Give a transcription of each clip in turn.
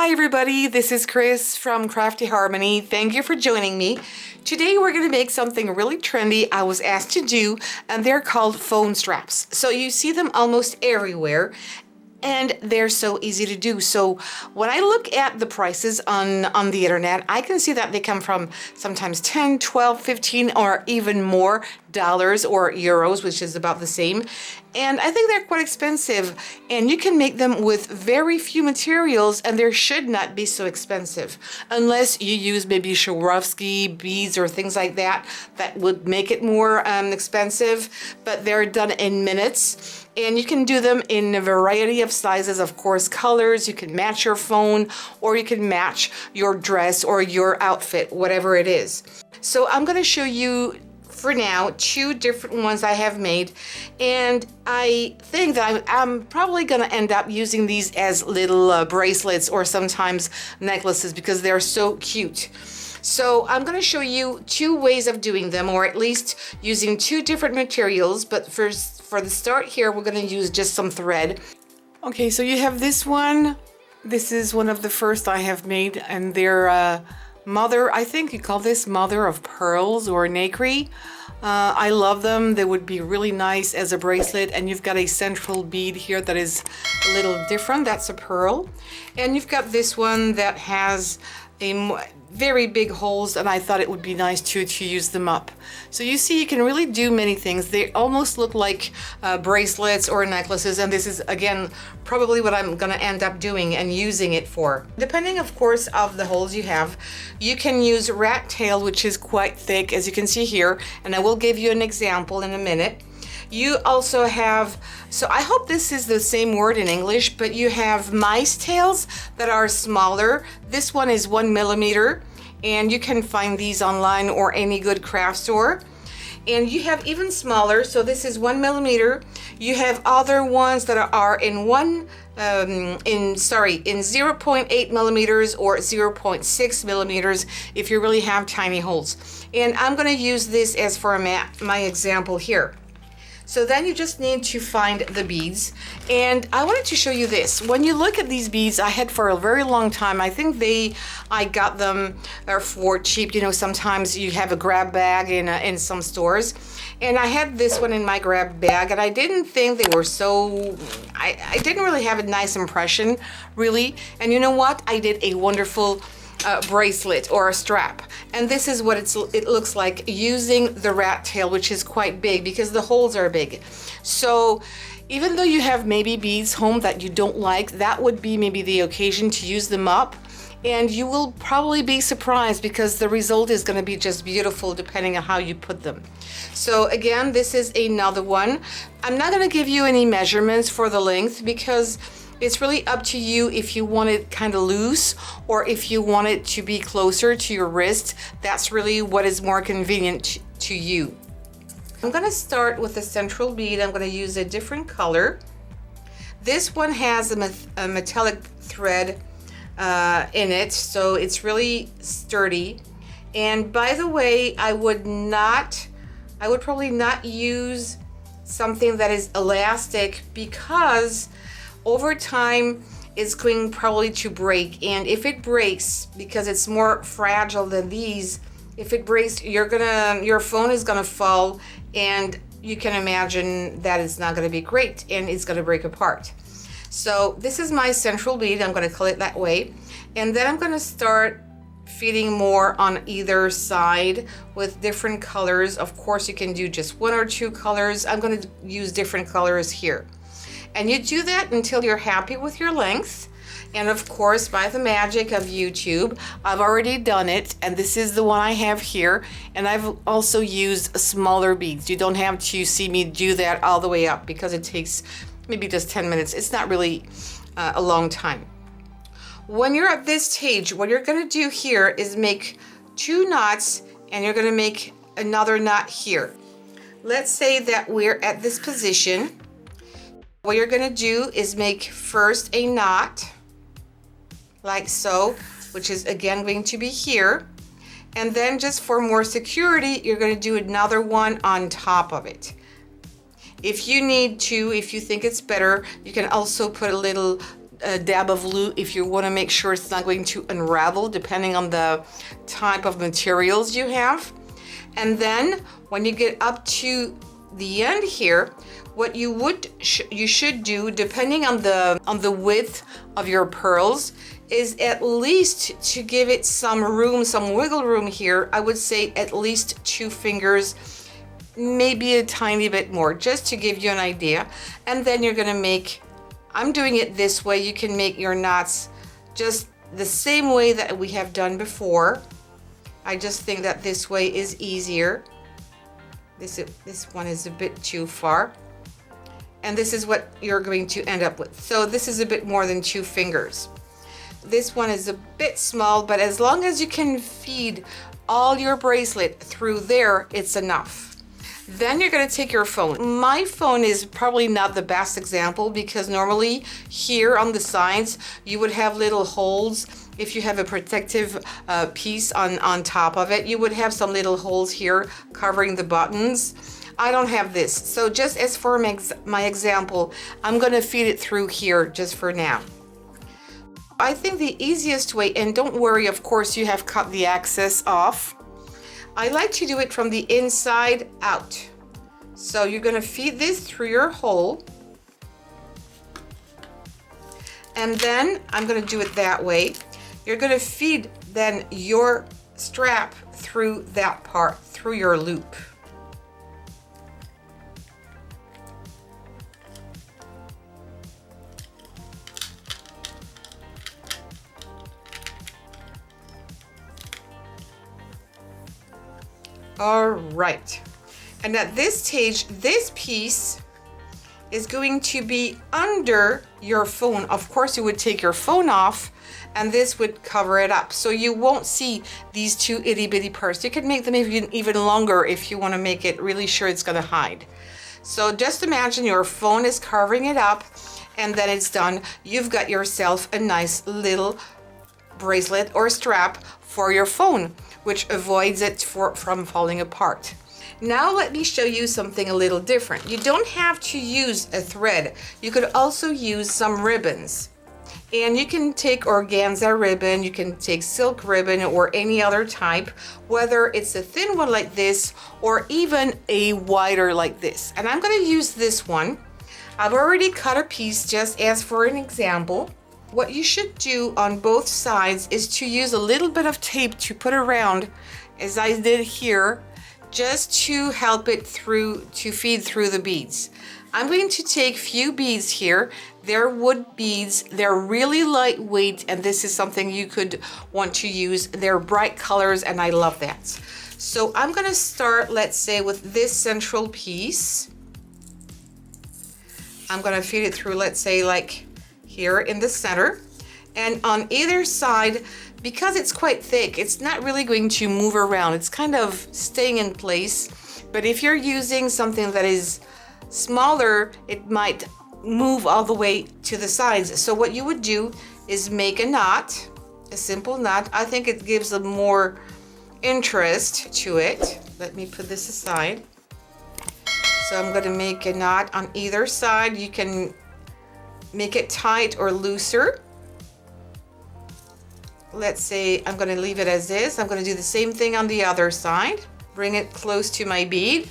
Hi everybody, this is Chris from Craftyharmony. Thank you for joining me. Today we're going to make something really trendy I was asked to do, and they're called phone straps. So you see them almost everywhere and they're so easy to do. So when I look at the prices on the internet, I can see that they come from sometimes 10, 12, 15 or even more dollars or euros, which is about the same. And I think they're quite expensive, and you can make them with very few materials and they should not be so expensive unless you use maybe Swarovski beads or things like that would make it more expensive, but they're done in minutes. And you can do them in a variety of sizes, of course, colors. You can match your phone, or you can match your dress or your outfit, whatever it is. So I'm going to show you for now 2 different ones I have made, and I think that I'm probably going to end up using these as little bracelets or sometimes necklaces because they're so cute. So I'm going to show you 2 ways of doing them, or at least using 2 different materials. But first, for the start here, we're going to use just some thread. Okay, so you have this one. This is one of the first I have made, and they're mother, I think you call this mother of pearls or nacre. I love them. They would be really nice as a bracelet, and you've got a central bead here that is a little different. That's a pearl. And you've got this one that has a very big holes, and I thought it would be nice to use them up. So you see, you can really do many things. They almost look like bracelets or necklaces, and this is again probably what I'm gonna end up doing and using it for. Depending, of course, of the holes you have, you can use rat tail, which is quite thick, as you can see here, and I will give you an example in a minute. You also have, so I hope this is the same word in English, but you have mice tails that are smaller. This one is 1 millimeter, and you can find these online or any good craft store. And you have even smaller, so this is 1 millimeter. You have other ones that are in 0.8 millimeters or 0.6 millimeters if you really have tiny holes. And I'm gonna use this as for my example here. So then you just need to find the beads, and I wanted to show you this. When you look at these beads, I had for a very long time, I think I got them for cheap. You know, sometimes you have a grab bag in some stores, and I had this one in my grab bag, and I didn't think they were so, I didn't really have a nice impression, really. And you know what? I did a wonderful bracelet or a strap, and this is what it looks like using the rat tail, which is quite big because the holes are big. So even though you have maybe beads home that you don't like, that would be maybe the occasion to use them up, and you will probably be surprised because the result is going to be just beautiful depending on how you put them. So again, this is another one. I'm not going to give you any measurements for the length because it's really up to you if you want it kind of loose or if you want it to be closer to your wrist. That's really what is more convenient to you. I'm going to start with a central bead. I'm going to use a different color. This one has a metallic thread in it, so it's really sturdy. And by the way, I would probably not use something that is elastic because over time it's going probably to break, and if it breaks, because it's more fragile than these, if it breaks, your phone is gonna fall, and you can imagine that it's not gonna be great and it's gonna break apart. So this is my central bead. I'm gonna call it that way, and then I'm gonna start feeding more on either side with different colors. Of course, you can do just 1 or 2 colors. I'm gonna use different colors here. And you do that until you're happy with your length. And of course, by the magic of YouTube, I've already done it. And this is the one I have here. And I've also used smaller beads. You don't have to see me do that all the way up because it takes maybe just 10 minutes. It's not really a long time. When you're at this stage, what you're gonna do here is make 2 knots, and you're gonna make another knot here. Let's say that we're at this position. What you're gonna do is make first a knot, like so, which is again going to be here. And then just for more security, you're gonna do another one on top of it. If you need to, if you think it's better, you can also put a little a dab of glue if you want to make sure it's not going to unravel, depending on the type of materials you have. And then when you get up to the end here, what you should do, depending on the width of your pearls, is at least to give it some room, some wiggle room here. I would say at least 2 fingers, maybe a tiny bit more, just to give you an idea. And then you're gonna make, I'm doing it this way. You can make your knots just the same way that we have done before. I just think that this way is easier. This one is a bit too far. And this is what you're going to end up with. So this is a bit more than 2 fingers. This one is a bit small, but as long as you can feed all your bracelet through there, it's enough. Then you're gonna take your phone. My phone is probably not the best example because normally here on the sides, you would have little holes. If you have a protective piece on top of it, you would have some little holes here covering the buttons. I don't have this. So just as for my example, I'm gonna feed it through here just for now. I think the easiest way, and don't worry, of course, you have cut the excess off. I like to do it from the inside out. So you're gonna feed this through your hole. And then I'm gonna do it that way. You're gonna feed then your strap through that part, through your loop. All right, and at this stage, this piece is going to be under your phone. Of course, you would take your phone off and this would cover it up. So you won't see these 2 itty bitty parts. You can make them even longer if you want to make it really sure it's gonna hide. So just imagine your phone is covering it up and then it's done. You've got yourself a nice little bracelet or strap for your phone, which avoids it from falling apart. Now let me show you something a little different. You don't have to use a thread. You could also use some ribbons. And you can take organza ribbon, you can take silk ribbon or any other type, whether it's a thin one like this or even a wider like this. And I'm gonna use this one. I've already cut a piece just as for an example. What you should do on both sides is to use a little bit of tape to put around, as I did here, just to help it through, to feed through the beads. I'm going to take few beads here. They're wood beads. They're really lightweight, and this is something you could want to use. They're bright colors, and I love that. So I'm gonna start, let's say, with this central piece. I'm gonna feed it through, let's say, like here in the center, and on either side, because it's quite thick, it's not really going to move around. It's kind of staying in place. But if you're using something that is smaller, it might move all the way to the sides. So what you would do is make a knot, a simple knot. I think it gives a more interest to it. Let me put this aside. So I'm gonna make a knot on either side. You can make it tight or looser. Let's say I'm gonna leave it as is. I'm gonna do the same thing on the other side. Bring it close to my bead.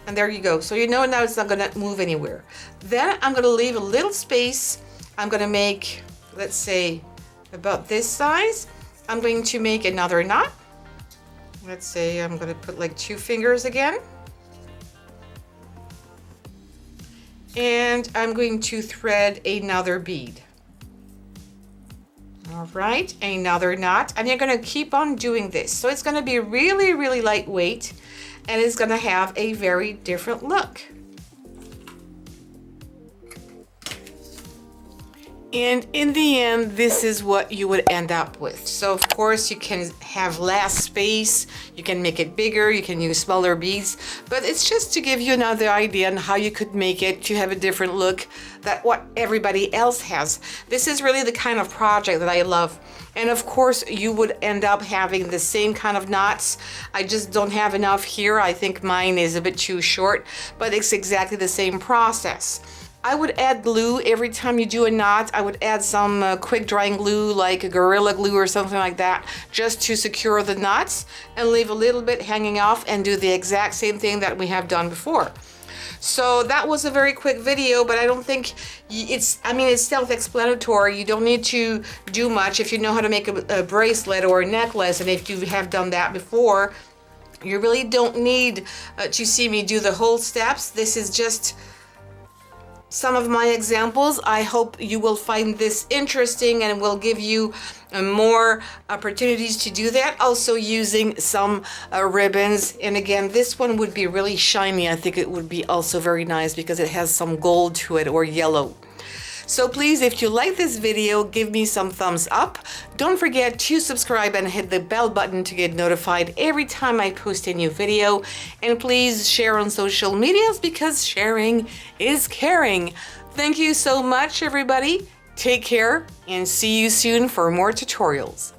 And there you go. So you know now it's not gonna move anywhere. Then I'm gonna leave a little space. I'm gonna make, let's say, about this size. I'm going to make another knot. Let's say I'm gonna put like 2 fingers again. And I'm going to thread another bead. All right, another knot, and you're gonna keep on doing this. So it's gonna be really, really lightweight, and it's gonna have a very different look. And in the end, this is what you would end up with. So of course you can have less space, you can make it bigger, you can use smaller beads, but it's just to give you another idea on how you could make it to have a different look than what everybody else has. This is really the kind of project that I love. And of course you would end up having the same kind of knots. I just don't have enough here. I think mine is a bit too short, but it's exactly the same process. I would add glue every time you do a knot. I would add some quick drying glue like a Gorilla Glue or something like that just to secure the knots, and leave a little bit hanging off and do the exact same thing that we have done before. So that was a very quick video, but I don't think it's self-explanatory. You don't need to do much if you know how to make a bracelet or a necklace, and if you have done that before, you really don't need to see me do the whole steps. This is just some of my examples. I hope you will find this interesting and will give you more opportunities to do that. Also using some ribbons, and again, this one would be really shiny. I think it would be also very nice because it has some gold to it, or yellow. So please, if you like this video, give me some thumbs up. Don't forget to subscribe and hit the bell button to get notified every time I post a new video. And please share on social medias, because sharing is caring. Thank you so much, everybody. Take care and see you soon for more tutorials.